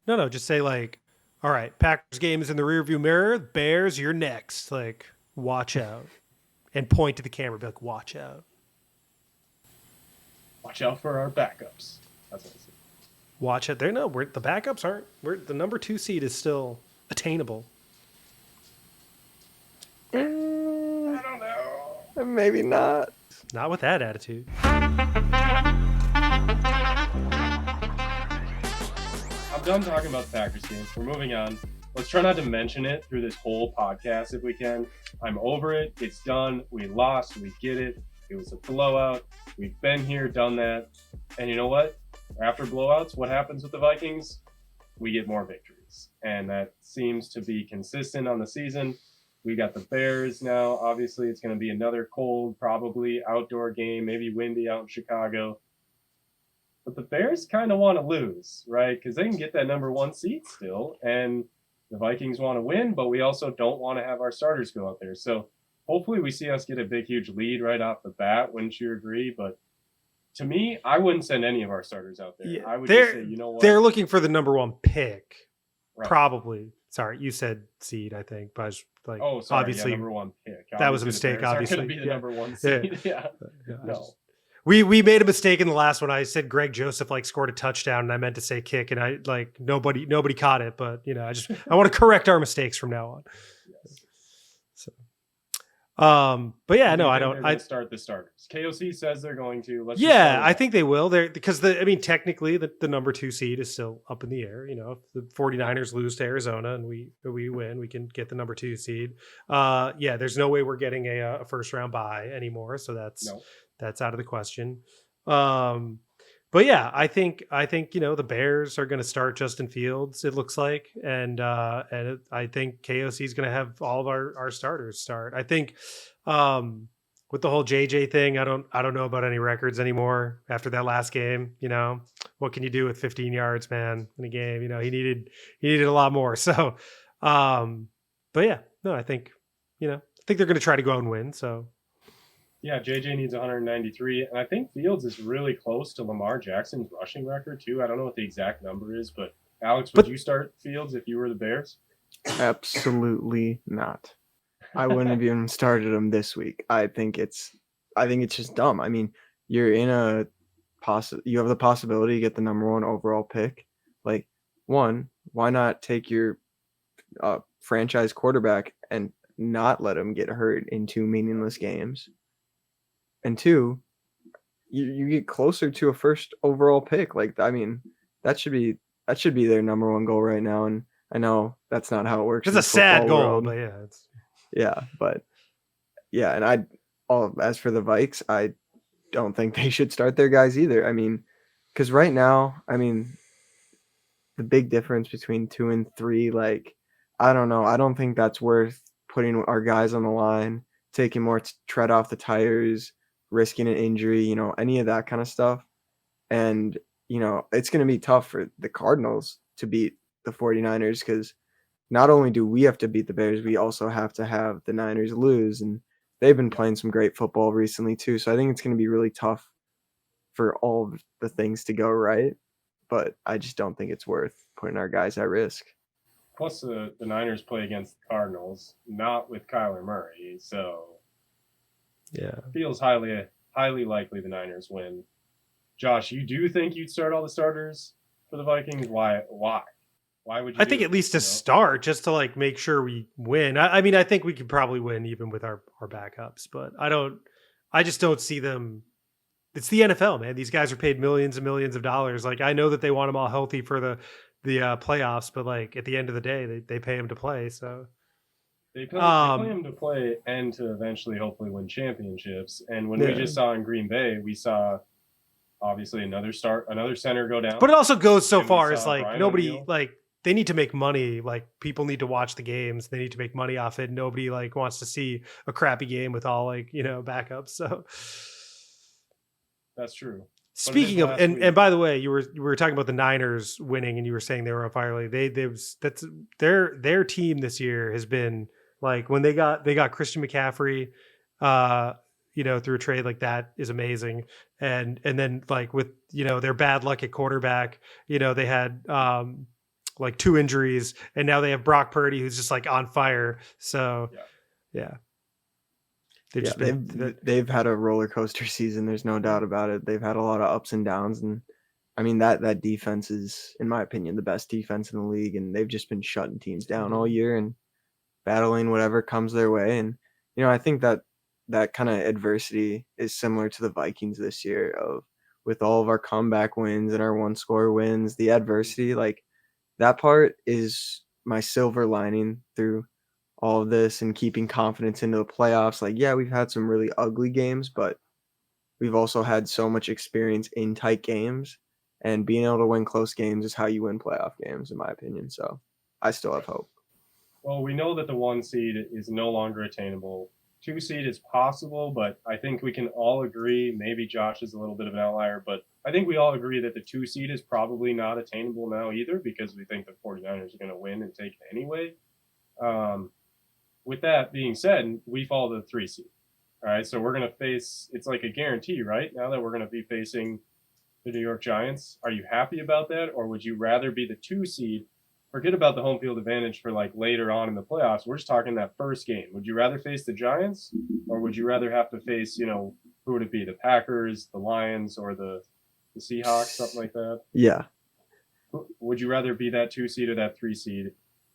No, just say like, all right, Packers game is in the rearview mirror. Bears, you're next. Like, watch out, and point to the camera. Be like, watch out, Watch out for our backups. That's what I said. watch out. There, no, we're the backups aren't. We're the number 2 seed is still attainable. I don't know. Maybe not. Not with that attitude. I'm done talking about the Packers games. We're moving on. Let's try not to mention it through this whole podcast if we can. I'm over it. It's done. We lost. We get it. It was a blowout. We've been here, done that. And you know what? After blowouts, what happens with the Vikings? We get more victories. And that seems to be consistent on the season. We got the Bears now. Obviously, it's going to be another cold, probably outdoor game, maybe windy out in Chicago. But the Bears kind of want to lose, right? Because they can get that number 1 seed still. And the Vikings want to win, but we also don't want to have our starters go out there. So hopefully we see us get a big, huge lead right off the bat. Wouldn't you agree? But to me, I wouldn't send any of our starters out there. Yeah, I would just say, you know what? They're looking for the number 1 pick. Right. Probably. Sorry, you said seed, I think, but like, oh, sorry, obviously, number 1 pick. That was a mistake. Obviously, going to be the number 1 seed. Yeah. No. We made a mistake in the last one. I said Greg Joseph like scored a touchdown, and I meant to say kick, and I like nobody caught it. But I want to correct our mistakes from now on. Yes. So, but yeah, no, I don't. I start the starters. KOC says they're going to. I think they will. They're because technically the number 2 seed is still up in the air. You know, if the 49ers lose to Arizona and we win, we can get the number 2 seed. There's no way we're getting a first round bye anymore. So that's out of the question. But yeah, I think the Bears are going to start Justin Fields. It looks like, and I think KOC is going to have all of our starters start. I think with the whole JJ thing, I don't know about any records anymore after that last game. You know, what can you do with 15 yards, man, in a game? You know, he needed a lot more. So, but yeah, no, I think they're going to try to go out and win. So. Yeah, JJ needs 193, and I think Fields is really close to Lamar Jackson's rushing record too. I don't know what the exact number is, but Alex, would you start Fields if you were the Bears? Absolutely not. I wouldn't have even started him this week. I think it's just dumb. I mean, you're in you have the possibility to get the number 1 overall pick. Like, one, why not take your franchise quarterback and not let him get hurt in 2 meaningless games? And 2, you get closer to a first overall pick. Like, I mean, that should be their number 1 goal right now. And I know that's not how it works. It's a sad goal, but and as for the Vikes, I don't think they should start their guys either. I mean, because right now, I mean, the big difference between 2 and 3, like, I don't know. I don't think that's worth putting our guys on the line, taking more tread off the tires, risking an injury, any of that kind of stuff. And, it's going to be tough for the Cardinals to beat the 49ers because not only do we have to beat the Bears, we also have to have the Niners lose. And they've been playing some great football recently too. So I think it's going to be really tough for all of the things to go right. But I just don't think it's worth putting our guys at risk. Plus, the Niners play against the Cardinals, not with Kyler Murray. So yeah, feels highly likely the Niners win. Josh, you do think you'd start all the starters for the Vikings? Why? Why would you? I think at least to start, just to like make sure we win. I mean, I think we could probably win even with our backups, but I just don't see them. It's the NFL, man. These guys are paid millions and millions of dollars. Like, I know that they want them all healthy for the playoffs, but like at the end of the day, they pay them to play. So they pay them to play and to eventually, hopefully, win championships. And when we just saw in Green Bay, we saw obviously another center go down. But it also goes so far as like Brian nobody O'Neill. Like they need to make money. Like, people need to watch the games. They need to make money off it. Nobody like wants to see a crappy game with all backups. So that's true. Speaking of, and by the way, you were talking about the Niners winning, and you were saying they were on fire. Like that's their team this year has been like, when they got Christian McCaffrey, through a trade, like, that is amazing. And then like with their bad luck at quarterback, they had like 2 injuries, and now they have Brock Purdy who's just like on fire. So yeah, they've Yeah, just been they've had a roller coaster season. There's no doubt about it. They've had a lot of ups and downs, and I mean that defense is, in my opinion, the best defense in the league, and they've just been shutting teams down all year and battling whatever comes their way. And I think that kind of adversity is similar to the Vikings this year, of with all of our comeback wins and our one score wins, the adversity, like that part is my silver lining through all of this and keeping confidence into the playoffs. Like, yeah, we've had some really ugly games, but we've also had so much experience in tight games, and being able to win close games is how you win playoff games, in my opinion. So I still have hope. Well, we know that the 1 seed is no longer attainable. 2 seed is possible, but I think we can all agree, maybe Josh is a little bit of an outlier, but I think we all agree that the 2 seed is probably not attainable now either, because we think the 49ers are going to win and take it anyway. With that being said, we fall to the 3 seed. All right, so we're going to face, it's like a guarantee, right? Now that we're going to be facing the New York Giants. Are you happy about that, or would you rather be the 2 seed? Forget about the home field advantage for like later on in the playoffs. We're just talking that first game. Would you rather face the Giants, or would you rather have to face, who would it be? The Packers, the Lions, or the Seahawks, something like that? Yeah. Would you rather be that 2 seed or that 3 seed?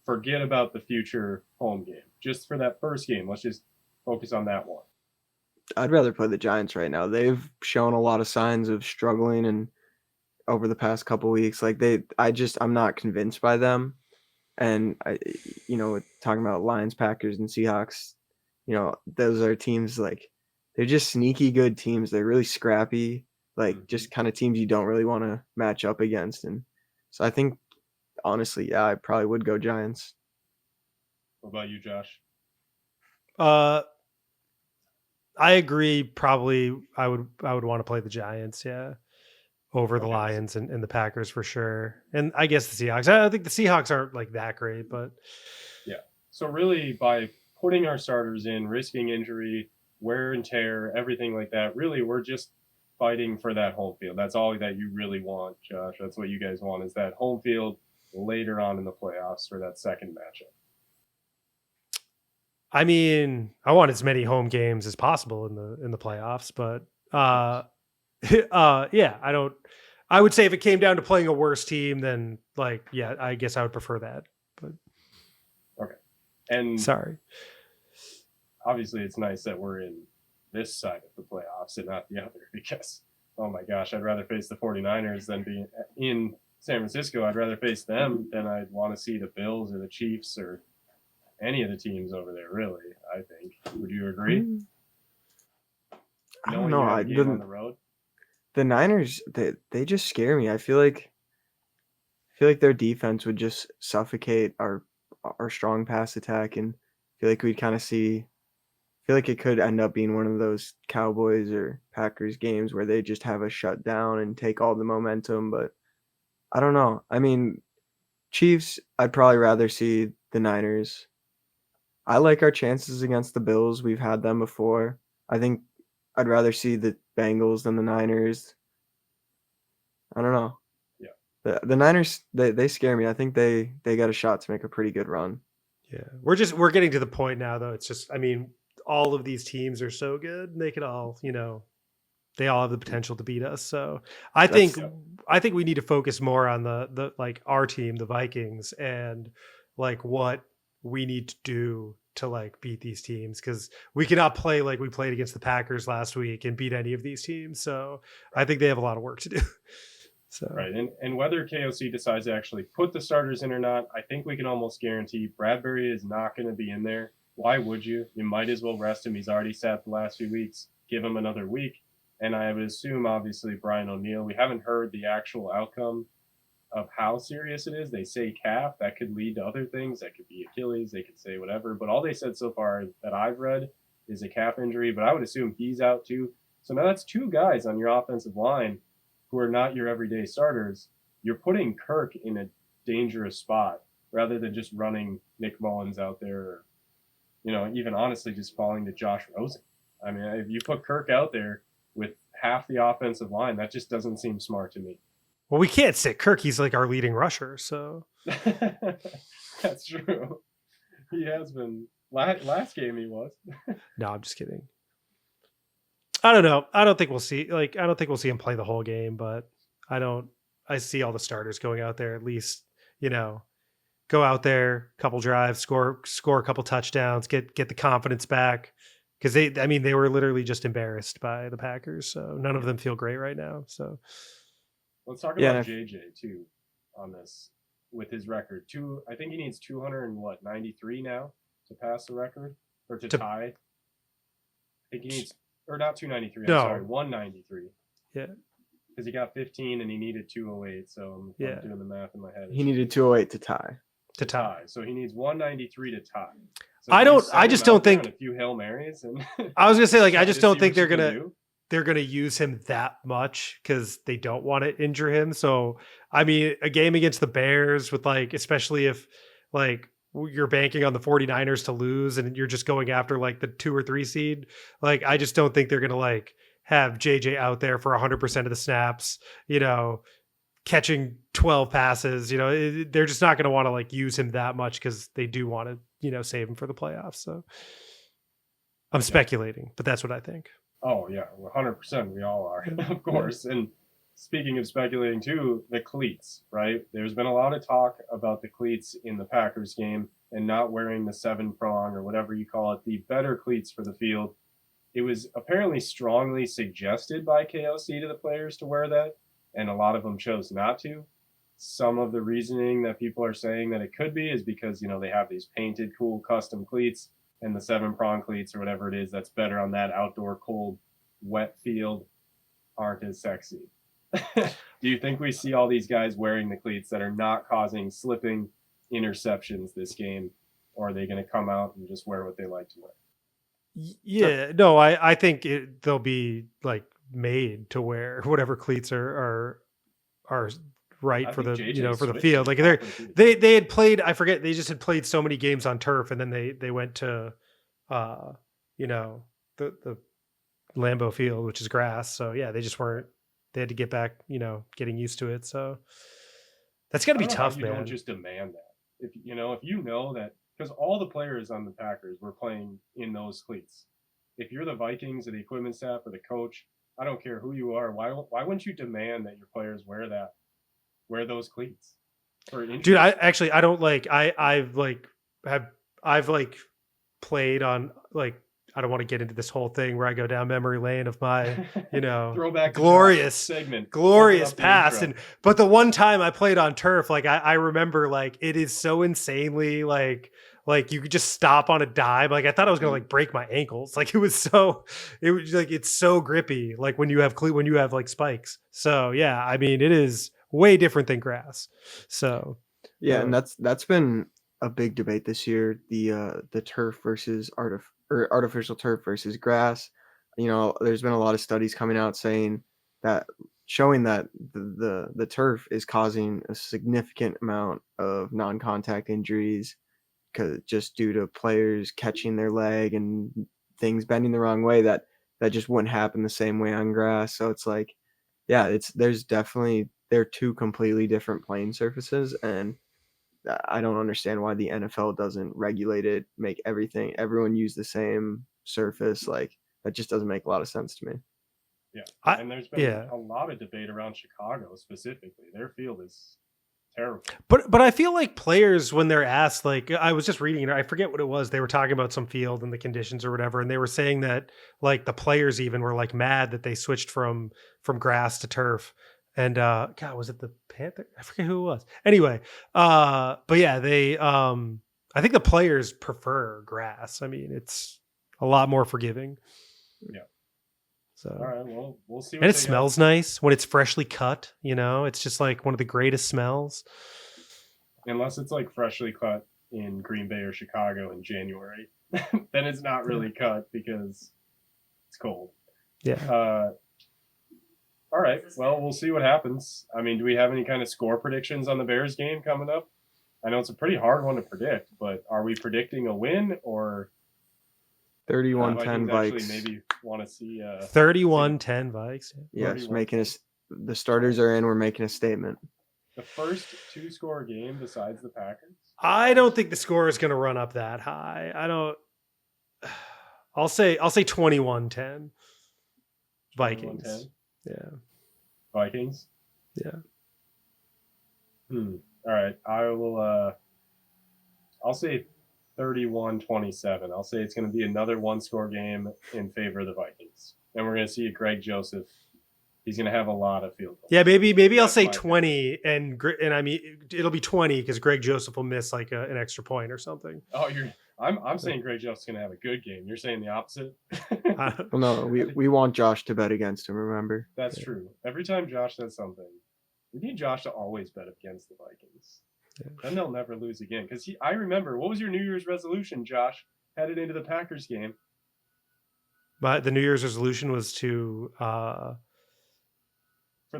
Forget about the future home game. Just for that first game, let's just focus on that one. I'd rather play the Giants right now. They've shown a lot of signs of struggling, and over the past couple weeks, like I'm not convinced by them. And talking about Lions, Packers, and Seahawks, those are teams, like, they're just sneaky good teams. They're really scrappy, like just kind of teams you don't really want to match up against. And so I think, honestly, yeah, I probably would go Giants. What about you, Josh? I agree. Probably I would want to play the Giants, yeah, over the Lions and the Packers for sure. And I guess the Seahawks. I think the Seahawks aren't like that great, but yeah. So really, by putting our starters in, risking injury, wear and tear, everything like that, really we're just fighting for that home field. That's all that you really want, Josh. That's what you guys want, is that home field later on in the playoffs for that second matchup. I mean, I want as many home games as possible in the playoffs, but yeah, I would say if it came down to playing a worse team, then like, yeah, I guess I would prefer that. But okay. And sorry. Obviously it's nice that we're in this side of the playoffs and not the other, because oh my gosh, I'd rather face the 49ers than be in San Francisco. I'd rather face them than I'd want to see the Bills or the Chiefs or any of the teams over there, really. I think. Would you agree? I don't know. On the road? The Niners, they just scare me. I feel like their defense would just suffocate our strong pass attack, and I feel like we'd kind of see. I feel like it could end up being one of those Cowboys or Packers games where they just have a shutdown and take all the momentum. But I don't know. I mean, Chiefs, I'd probably rather see the Niners. I like our chances against the Bills. We've had them before. I think I'd rather see the Bengals than the Niners. I don't know. Yeah. The Niners, they scare me. I think they got a shot to make a pretty good run. Yeah. We're getting to the point now though. It's just, I mean, all of these teams are so good and they could all, they all have the potential to beat us. So I think we need to focus more on the like our team, the Vikings, and like what we need to do to like beat these teams, because we cannot play like we played against the Packers last week and beat any of these teams. So I think they have a lot of work to do. So right, and whether KOC decides to actually put the starters in or not, I think we can almost guarantee Bradbury is not going to be in there. Why would you? You might as well rest him. He's already sat the last few weeks. Give him another week. And I would assume, obviously, Brian O'Neill. We haven't heard the actual outcome of how serious it is. They say calf. That could lead to other things. That could be Achilles. They could say whatever. But all they said so far that I've read is a calf injury. But I would assume he's out too. So now that's 2 guys on your offensive line who are not your everyday starters. You're putting Kirk in a dangerous spot rather than just running Nick Mullins out there, or, even honestly just falling to Josh Rosen. I mean, if you put Kirk out there with half the offensive line, that just doesn't seem smart to me. Well, we can't sit Kirk. He's like our leading rusher. So That's true. He has been. Last game he was. no, I'm just kidding. I don't know. I don't think we'll see. Like, I don't think we'll see him play the whole game, but I don't. I see all the starters going out there at least. Go out there, couple drives, score a couple touchdowns, get the confidence back. Because they were literally just embarrassed by the Packers, so none of them feel great right now. So let's talk about JJ too on this with his record. I think he needs 293 now to pass the record or to tie. I think he needs, or not 293. I'm sorry, 193. Yeah, because he got 15 and he needed 208. So I'm doing the math in my head. He needed 208 to tie. To tie. So he needs 193 to tie. So I just don't think a few Hail Marys and I was gonna say, like, I just don't think they're gonna use him that much because they don't want to injure him. So I mean, a game against the Bears with, like, especially if like you're banking on the 49ers to lose and you're just going after like the 2 or 3 seed, like, I just don't think they're gonna like have JJ out there for 100% of the snaps, catching 12 passes. They're just not going to want to like use him that much because they do want to, save him for the playoffs. So I'm speculating, but that's what I think. Oh yeah, 100%. We all are, of course. And speaking of speculating too, the cleats, right? There's been a lot of talk about the cleats in the Packers game and not wearing the 7-prong or whatever you call it, the better cleats for the field. It was apparently strongly suggested by KOC to the players to wear that, and a lot of them chose not to. Some of the reasoning that people are saying that it could be is because, they have these painted, cool, custom cleats, and the 7-prong cleats or whatever it is that's better on that outdoor, cold, wet field aren't as sexy. Do you think we see all these guys wearing the cleats that are not causing slipping interceptions this game, or are they going to come out and just wear what they like to wear? Yeah, no, I think they'll be like made to wear whatever cleats are right for the for the field. Like they had played, I forget, they just had played so many games on turf, and then they went to the Lambeau Field, which is grass. So yeah, they just weren't. They had to get back, getting used to it. So that's got to be tough, man. Don't just demand that. If you know that, because all the players on the Packers were playing in those cleats. If you're the Vikings or the equipment staff or the coach, I don't care who you are. Why wouldn't you demand that your players wear those cleats? Dude, I don't like. I've played on, like, I don't want to get into this whole thing where I go down memory lane of my, throwback glorious past. But the one time I played on turf, like I remember, like, it is so insanely like you could just stop on a dime. Like, I thought I was going to like break my ankles. Like, it was like, it's so grippy. Like when you have like spikes. So yeah, I mean, it is way different than grass. So yeah. And that's been a big debate this year. The turf versus artificial turf versus grass. There's been a lot of studies coming out showing that the turf is causing a significant amount of non-contact injuries, because just due to players catching their leg and things bending the wrong way that just wouldn't happen the same way on grass. So it's like, yeah, they're two completely different playing surfaces, and I don't understand why the NFL doesn't regulate it, make everyone use the same surface. Like, that just doesn't make a lot of sense to me. Yeah. And there's been a lot of debate around Chicago specifically. Their field is terrible. But I feel like players, when they're asked, like, I was just reading, I forget what it was. They were talking about some field and the conditions or whatever, and they were saying that, like, the players even were like mad that they switched from grass to turf. And God, was it the Panther? I forget who it was. Anyway, but yeah, they I think the players prefer grass. I mean, it's a lot more forgiving. Yeah. So all right, well, we'll see. And it smells nice when it's freshly cut. It's just like one of the greatest smells. Unless it's like freshly cut in Green Bay or Chicago in January, then it's not really cut because it's cold. Yeah. All right. Well, we'll see what happens. I mean, do we have any kind of score predictions on the Bears game coming up? I know it's a pretty hard one to predict, but are we predicting a win or 31-10 Vikes? Maybe want to see 31-10 Vikes. Yes, making the starters are in. We're making a statement. The first 2-score game besides the Packers? I don't think the score is going to run up that high. I don't. I'll say 21-10. Vikings. 21-10? Yeah. Vikings? Yeah. All right. I will I'll say 31-27. I'll say it's going to be another 1-score game in favor of the Vikings. And we're going to see a Greg Joseph. He's going to have a lot of field goals. Yeah, maybe I'll That's say my 20 and I mean it'll be 20 because Greg Joseph will miss like an extra point or something. Oh, I'm saying Greg Joseph's going to have a good game. You're saying the opposite? Uh, Well, no, we want Josh to bet against him. Remember? That's true. Every time Josh says something, we need Josh to always bet against the Vikings. Yeah. Then they'll never lose again. Because I remember, what was your New Year's resolution, Josh, headed into the Packers game? But the New Year's resolution was to For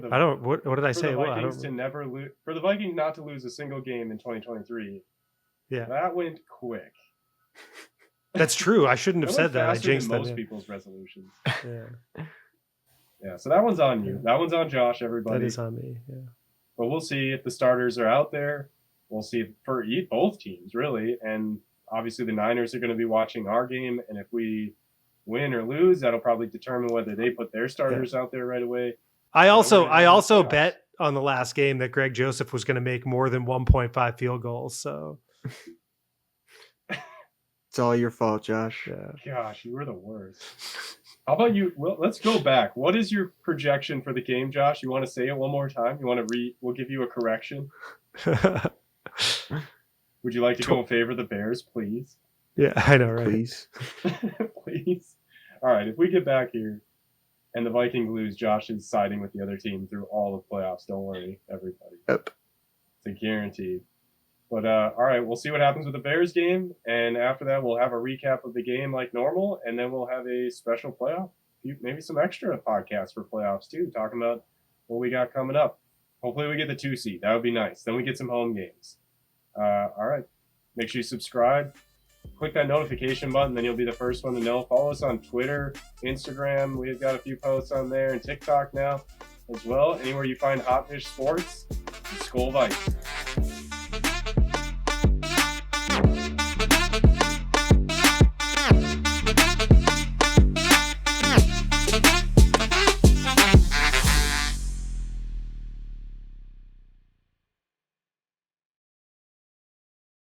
the I don't what did I for say? the Well, I Vikings don't. to never lose, for the Vikings not to lose a single game in 2023. Yeah, That went quick. that's true. I shouldn't have That said went that. I faster jinxed than them. most people's resolutions. Yeah, Yeah, so that one's on you. Yeah. That one's on Josh, everybody. that is on me. Yeah. But we'll see if the starters are out there. We'll see for both teams, really. And obviously the Niners are going to be watching our game. And if we win or lose, that'll probably determine whether they put their starters out there right away. I also playoffs. bet on the last game that Greg Joseph was going to make more than 1.5 field goals. So It's all your fault, Josh. yeah. Gosh, you were the worst. How about you? Well, let's go back. What is your projection for the game, Josh? You want to say it one more time? You want to we'll give you a correction. Would you like to go in favor of the Bears, please? Yeah, I know, right? Please. Please. All right, if we get back here and the Vikings lose, Josh is siding with the other team through all of playoffs. Don't worry, everybody. Yep. It's a guarantee. But all right, we'll see what happens with the Bears game, and after that, we'll have a recap of the game like normal, and then we'll have a special playoff, maybe some extra podcasts for playoffs too, talking about what we got coming up. Hopefully, we get the 2 seed. That would be nice. Then we get some home games. All right, make sure you subscribe. Click that notification button, then you'll be the first one to know. Follow us on Twitter, Instagram. We've got a few posts on there, and TikTok now as well. Anywhere you find Hot Fish Sports, Skull Vikings.